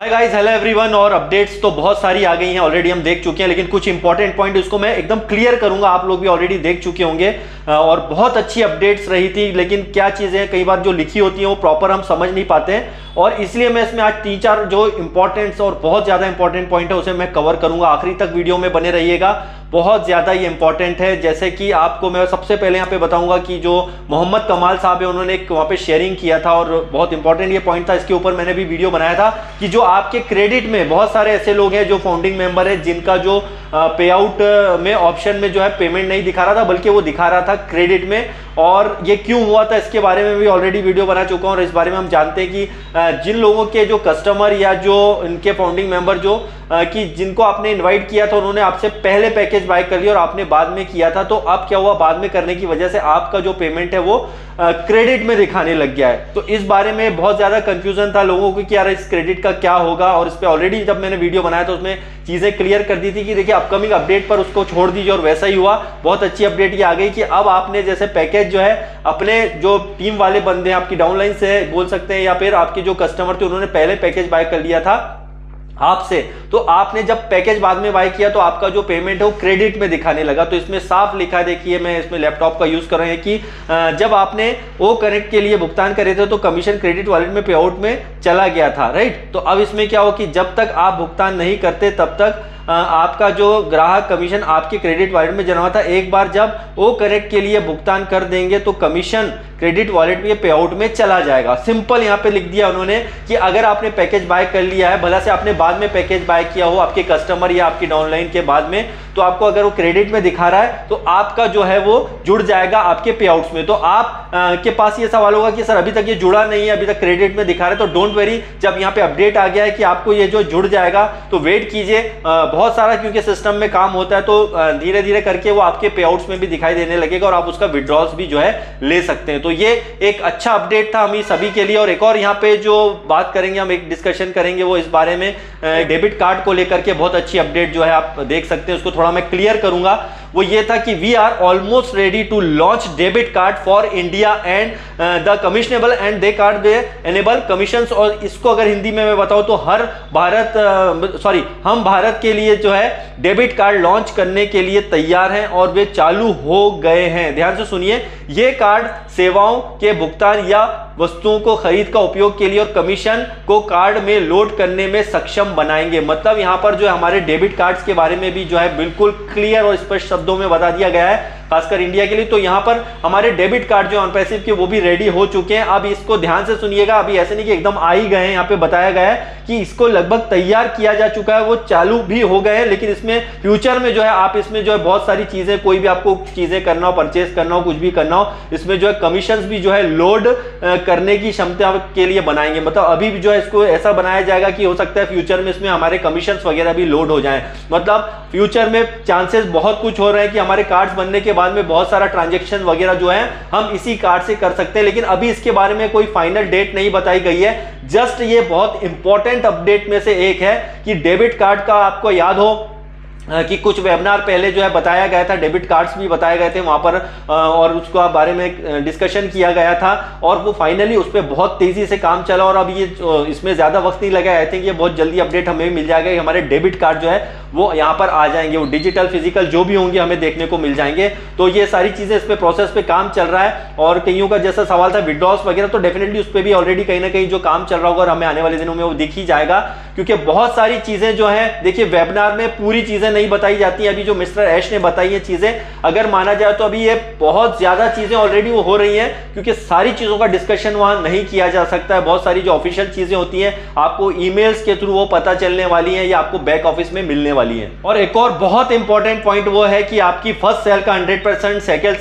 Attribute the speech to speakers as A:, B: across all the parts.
A: Hi guys, hello everyone. और updates तो बहुत सारी आ गई हैं, ऑलरेडी हम देख चुके हैं, लेकिन कुछ इंपॉर्टेंट पॉइंट उसको मैं एकदम क्लियर करूंगा। आप लोग भी ऑलरेडी देख चुके होंगे और बहुत अच्छी अपडेट्स रही थी, लेकिन क्या चीज़ें कई बार जो लिखी होती हैं वो प्रॉपर हम समझ नहीं पाते हैं, और इसलिए मैं इसमें आज 3-4 जो इंपॉर्टेंट और बहुत ज़्यादा इंपॉर्टेंट पॉइंट है उसे मैं कवर करूंगा। आखिरी तक वीडियो में बने रहिएगा, बहुत ज़्यादा ये इंपॉर्टेंट है। जैसे कि आपको मैं सबसे पहले यहाँ पे बताऊंगा कि जो मोहम्मद कमाल साहब है उन्होंने एक वहाँ पे शेयरिंग किया था, और बहुत इंपॉर्टेंट ये पॉइंट था, इसके ऊपर मैंने भी वीडियो बनाया था कि जो आपके क्रेडिट में बहुत सारे ऐसे लोग हैं जो फाउंडिंग मेंबर है जिनका जो पे आउट में ऑप्शन में जो है पेमेंट नहीं दिखा रहा था, बल्कि वो दिखा रहा था क्रेडिट में। और ये क्यों हुआ था इसके बारे में भी ऑलरेडी वीडियो बना चुका हूँ, और इस बारे में हम जानते हैं कि जिन लोगों के जो कस्टमर या जो इनके फाउंडिंग मेंबर जो कि जिनको आपने इनवाइट किया था उन्होंने आपसे पहले पैकेज बाय कर लिया और आपने बाद में किया था, तो अब क्या हुआ, बाद में करने की वजह से आपका जो पेमेंट है वो क्रेडिट में दिखाने लग गया है। तो इस बारे में बहुत ज्यादा कंफ्यूजन था लोगों को कि यार इस क्रेडिट का क्या होगा, और इस पे ऑलरेडी जब मैंने वीडियो बनाया था उसमें चीजें क्लियर कर दी थी कि देखिए अपकमिंग अपडेट पर उसको छोड़ दीजिए, और वैसा ही हुआ। बहुत अच्छी अपडेट ये आ गई कि अब आपने जैसे पैकेज जो है अपने जो टीम वाले बंदे हैं, आपकी डाउनलाइन से बोल सकते हैं, या फिर आपके जो कस्टमर थे उन्होंने पहले पैकेज बाय कर लिया था आपसे, तो आपने जब पैकेज बाद में बाय किया तो आपका जो पेमेंट है वो क्रेडिट में दिखाने लगा। तो इसमें साफ लिखा है, देखिए मैं इसमें लैपटॉप का यूज कर रहे हैं कि जब आपने ओ कनेक्ट के लिए भुगतान करे थे तो कमीशन क्रेडिट वॉलेट में पे आउट में चला गया था, राइट। तो अब इसमें क्या हो कि जब तक आप भुगतान नहीं करते तब तक आपका जो ग्राहक कमीशन आपके क्रेडिट वॉलेट में जमा था। एक बार जब ओ कनेक्ट के लिए भुगतान कर देंगे तो कमीशन क्रेडिट वॉलेट में पे आउट में चला जाएगा। सिंपल यहाँ पे लिख दिया उन्होंने कि अगर आपने पैकेज बाय कर लिया है, भला से आपने बाद में पैकेज बाय किया हो आपके कस्टमर या आपकी डाउनलाइन के बाद में, तो आपको अगर वो क्रेडिट में दिखा रहा है तो आपका जो है वो जुड़ जाएगा आपके पे आउट्स में। तो आप के पास ये सवाल होगा कि सर अभी तक ये जुड़ा नहीं है, अभी तक क्रेडिट में दिखा रहा है, तो डोंट वेरी, जब यहाँ पे अपडेट आ गया है कि आपको ये जो जुड़ जाएगा तो वेट कीजिए। बहुत सारा क्योंकि सिस्टम में काम होता है, तो धीरे धीरे करके वो आपके पे आउट्स में भी दिखाई देने लगेगा और आप उसका विड्रॉल्स भी जो है ले सकते हैं। तो ये एक अच्छा अपडेट था हम सभी के लिए। और एक और यहाँ पे जो बात करेंगे, हम एक डिस्कशन करेंगे वो इस बारे में डेबिट कार्ड को लेकर के बहुत अच्छी अपडेट जो है आप देख सकते हैं, उसको थोड़ा मैं क्लियर करूंगा। वो ये था कि we are almost ready to launch debit card for India and the commissionable and they card they enable commissions. और इसको अगर हिंदी में मैं बताऊं तो हम भारत के लिए जो है डेबिट कार्ड लॉन्च करने के लिए तैयार हैं और वे चालू हो गए हैं। ध्यान से सुनिए, ये कार्ड सेवाओं के भुगतान या वस्तुओं को खरीद का उपयोग के लिए और कमीशन को कार्ड में लोड करने में सक्षम बनाएंगे। मतलब यहां पर जो हमारे डेबिट कार्ड्स के बारे में भी जो है बिल्कुल क्लियर और स्पष्ट शब्दों में बता दिया गया है, खासकर इंडिया के लिए। तो यहां पर हमारे डेबिट कार्ड जो ऑनपैसिव के वो भी रेडी हो चुके हैं। अब इसको ध्यान से सुनिएगा, अभी ऐसे नहीं कि एकदम आ ही गए हैं, यहाँ पे बताया गया है कि इसको लगभग तैयार किया जा चुका है, वो चालू भी हो गए हैं। लेकिन इसमें फ्यूचर में जो है आप इसमें जो है बहुत सारी चीजें, कोई भी आपको चीजें करना हो, परचेस करना हो, कुछ भी करना हो, इसमें जो है कमीशंस भी जो है लोड करने की क्षमता के लिए बनाएंगे। मतलब अभी भी जो है इसको ऐसा बनाया जाएगा कि हो सकता है फ्यूचर में इसमें हमारे कमीशंस वगैरह भी लोड हो जाएं। मतलब फ्यूचर में चांसेस बहुत कुछ हो रहे हैं कि हमारे कार्ड्स बनने के बाद में बहुत सारा ट्रांजैक्शन वगैरह जो है हम इसी कार्ड से कर सकते हैं। लेकिन अभी इसके बारे में कोई फाइनल डेट नहीं बताई गई है। जस्ट ये बहुत इंपॉर्टेंट अपडेट में से एक है कि डेबिट कार्ड का आपको याद हो कि कुछ वेबिनार पहले जो है बताया गया था, डेबिट कार्ड्स भी बताए गए थे वहां पर, और उसको बारे में डिस्कशन किया गया था, और वो फाइनली उस पर बहुत तेजी से काम चला। और अब ये इसमें ज्यादा वक्त नहीं लगा, आई थिंक ये बहुत जल्दी अपडेट हमें मिल जाएगा कि हमारे डेबिट कार्ड जो है वो यहाँ पर आ जाएंगे, वो डिजिटल फिजिकल जो भी होंगे हमें देखने को मिल जाएंगे। तो ये सारी चीजें इस पे प्रोसेस पे काम चल रहा है। और कईयों का जैसा सवाल था विड्रॉल्स वगैरह, तो डेफिनेटली उस पर भी ऑलरेडी कहीं ना कहीं जो काम चल रहा होगा और हमें आने वाले दिनों में वो दिख ही जाएगा, क्योंकि बहुत सारी चीजें जो है, देखिए वेबिनार में पूरी चीजें नहीं बताई जाती है। अभी जो मिस्टर ऐश ने बताई है चीजें, अगर माना जाए तो अभी ये बहुत ज्यादा चीजें ऑलरेडी वो हो रही हैं, क्योंकि सारी चीजों का डिस्कशन वहां नहीं किया जा सकता है। बहुत सारी जो ऑफिशियल चीजें होती हैं आपको ईमेल्स के थ्रू वो पता चलने वाली हैं या आपको बैक ऑफिस में मिलने वाली हैं। और एक और बहुत इंपॉर्टेंट पॉइंट वो है कि आपकी फर्स्ट सेल का 100%, सेकंड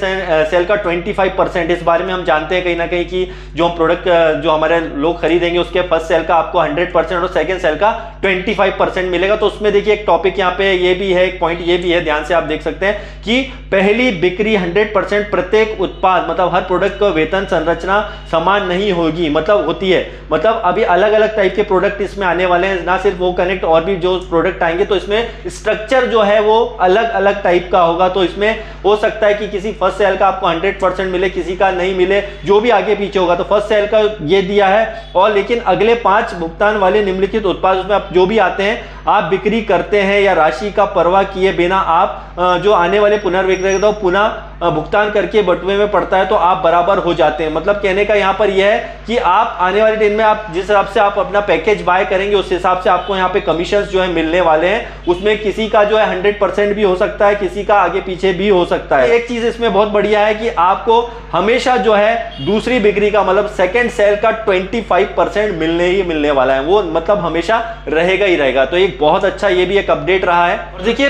A: सेल का 25%। इस बारे में हम जानते हैं कहीं ना कहीं कि जो हम प्रोडक्ट जो हमारे लोग खरीदेंगे उसके फर्स्ट सेल का आपको 100% और सेकंड सेल का 25% मिलेगा। तो उसमें देखिए एक टॉपिक यहाँ पे ये भी है, एक पॉइंट ये भी है, ध्यान से आप देख सकते हैं कि पहली बिक्री 100% प्रत्येक उत्पाद मतलब हर प्रोडक्ट का वेतन संरचना समान नहीं होगी, मतलब होती है, मतलब अभी अलग अलग टाइप के प्रोडक्ट इसमें आने वाले हैं, ना सिर्फ वो कनेक्ट और भी जो प्रोडक्ट आएंगे तो इसमें स्ट्रक्चर जो है वो अलग अलग टाइप का होगा। तो इसमें हो सकता है कि किसी फर्स्ट सेल का आपको 100% मिले, किसी का नहीं मिले, जो भी आगे पीछे होगा। तो फर्स्ट सेल का ये दिया है, और लेकिन अगले 5 भुगतान वाले निम्नलिखित उत्पाद उसमें आप जो भी आते हैं आप बिक्री करते हैं या राशि का परवाह किए बिना आप जो आने वाले पुनर्विक्रय को पुनः भुगतान करके बटुए में पड़ता है तो आप बराबर हो जाते हैं। मतलब कहने का यहां पर यह है कि आप आने वाले दिन में आप जिस हिसाब से आप अपना पैकेज बाय करेंगे उस हिसाब से आपको यहां पे कमीशन जो है मिलने वाले हैं। उसमें किसी का जो है 100% भी हो सकता है, किसी का आगे पीछे भी हो सकता है। एक चीज इसमें बहुत बढ़िया है कि आपको हमेशा जो है दूसरी बिक्री का मतलब सेकंड सेल का 25% मिलने ही मिलने वाला है, वो मतलब हमेशा रहेगा ही रहेगा। तो एक बहुत अच्छा ये भी एक अपडेट रहा है। और देखिए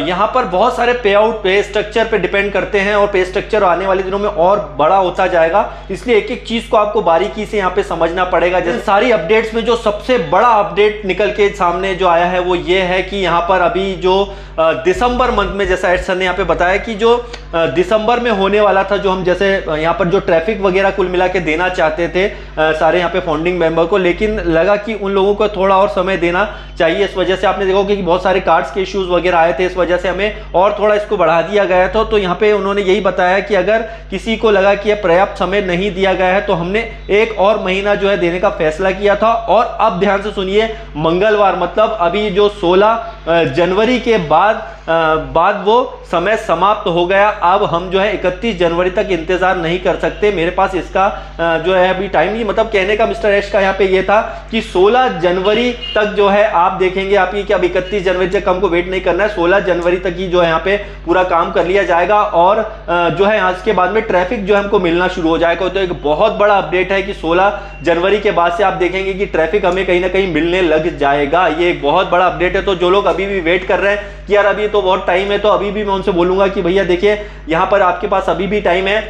A: यहां पर बहुत सारे पे आउट पे स्ट्रक्चर पे डिपेंड करते हैं और पे स्ट्रक्चर आने वाले दिनों में और बड़ा होता जाएगा, इसलिए एक एक चीज को आपको बारीकी से यहां पे समझना पड़ेगा। जैसे सारी अपडेट्स में जो सबसे बड़ा अपडेट निकल के सामने जो आया है वो ये है कि यहां पर अभी जो दिसंबर मंथ में, जैसा एड सर ने यहां पे बताया कि जो दिसंबर में होने वाला था, जो हम जैसे यहां पर जो ट्रैफिक वगैरह कुल मिला के देना चाहते थे सारे यहां पे फाउंडिंग मेंबर को, लेकिन लगा कि उन लोगों को थोड़ा और समय देना चाहिए। इस वजह से आपने देखा कि बहुत सारे कार्ड्स के इश्यूज वगैरह आए थे, इस वजह से हमें और थोड़ा इसको बढ़ा दिया गया था। तो यहाँ पे उन्होंने यही बताया कि अगर किसी को लगा कि पर्याप्त समय नहीं दिया गया है तो हमने एक और महीना जो है देने का फैसला किया था। और अब ध्यान से सुनिए, मंगलवार मतलब अभी जो 16 जनवरी के बाद वो समय समाप्त हो गया। अब हम जो है 31 जनवरी तक इंतजार नहीं कर सकते, मेरे पास इसका जो है अभी टाइम नहीं। मतलब कहने का मिस्टर एश का यहाँ पे ये था कि 16 जनवरी तक जो है आप देखेंगे आप कि अब 31 जनवरी तक हमको वेट नहीं करना है, 16 जनवरी तक ही जो है यहाँ पे पूरा काम कर लिया जाएगा। और जो है आज के बाद में ट्रैफिक जो है हमको मिलना शुरू हो जाएगा। तो एक बहुत बड़ा अपडेट है कि 16 जनवरी के बाद से आप देखेंगे कि ट्रैफिक हमें कहीं ना कहीं मिलने लग जाएगा। ये एक बहुत बड़ा अपडेट है। तो जो लोग अभी भी वेट कर रहे हैं कि यार अभी तो बहुत टाइम है, तो अभी भी मैं उनसे बोलूंगा कि भैया देखिए यहाँ पर आपके पास अभी भी टाइम है।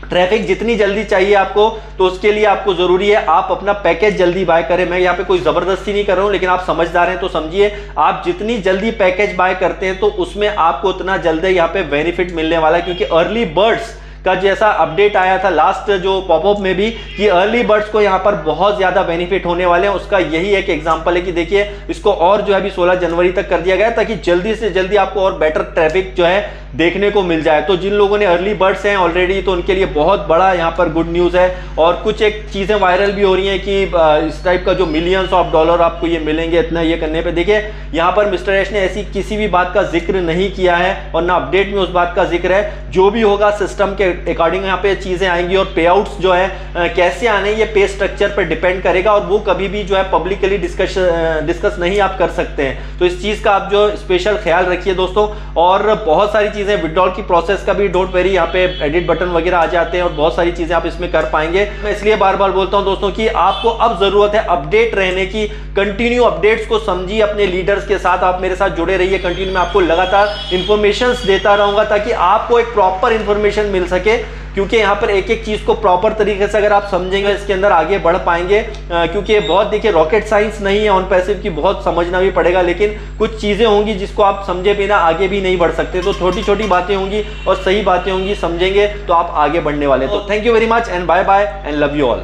A: ट्रैफिक जितनी जल्दी चाहिए आपको, तो उसके लिए आपको जरूरी है आप अपना पैकेज जल्दी बाय करें। मैं यहाँ पे कोई जबरदस्ती नहीं कर रहा हूं, लेकिन आप समझदार हैं तो समझिए, आप जितनी जल्दी पैकेज बाय करते हैं तो उसमें आपको उतना जल्दी यहाँ पे बेनिफिट मिलने वाला है। क्योंकि अर्ली बर्ड्स का जैसा अपडेट आया था लास्ट जो पॉपअप में भी कि अर्ली बर्ड्स को यहाँ पर बहुत ज्यादा बेनिफिट होने वाले हैं, उसका यही एक एग्जांपल है कि देखिए इसको और जो है अभी 16 जनवरी तक कर दिया गया ताकि जल्दी से जल्दी आपको और बेटर ट्रैफिक जो है देखने को मिल जाए। तो जिन लोगों ने अर्ली बर्ड्स हैं ऑलरेडी, तो उनके लिए बहुत बड़ा यहाँ पर गुड न्यूज है। और कुछ एक चीजें वायरल भी हो रही हैं कि इस टाइप का जो मिलियंस ऑफ डॉलर आपको ये मिलेंगे इतना ये करने पे। देखिए यहाँ पर मिस्टर एश ने ऐसी किसी भी बात का जिक्र नहीं किया है और ना अपडेट में उस बात का जिक्र है। जो भी होगा सिस्टम के अकॉर्डिंग यहाँ पे चीजें आएंगी और पे आउट्स जो है कैसे आने ये पे स्ट्रक्चर पर डिपेंड करेगा और वो कभी भी जो है पब्लिकली डिस्कस नहीं आप कर सकते हैं। तो इस चीज का आप जो स्पेशल ख्याल रखिए दोस्तों। और बहुत सारी चीजें विड्रॉल की प्रोसेस का भी डोंट वेरी, यहाँ पे एडिट बटन वगैरह आ जाते हैं और बहुत सारी चीजें आप इसमें कर पाएंगे। मैं इसलिए बार बार बोलता हूं दोस्तों कि आपको अब जरूरत है अपडेट रहने की। कंटिन्यू अपडेट्स को समझिए, अपने लीडर्स के साथ आप मेरे साथ जुड़े रहिए। कंटिन्यू मैं आपको लगातार इंफॉर्मेशंस देता रहूंगा ताकि आपको एक प्रॉपर इंफॉर्मेशन मिल सके। क्योंकि यहाँ पर एक एक चीज को प्रॉपर तरीके से अगर आप समझेंगे इसके अंदर आगे बढ़ पाएंगे। क्योंकि ये बहुत देखिए रॉकेट साइंस नहीं है, ऑन पैसिव की बहुत समझना भी पड़ेगा, लेकिन कुछ चीजें होंगी जिसको आप समझे बिना आगे भी नहीं बढ़ सकते। तो छोटी छोटी बातें होंगी और सही बातें होंगी, समझेंगे तो आप आगे बढ़ने वाले। तो thank you very much and bye bye and love you all.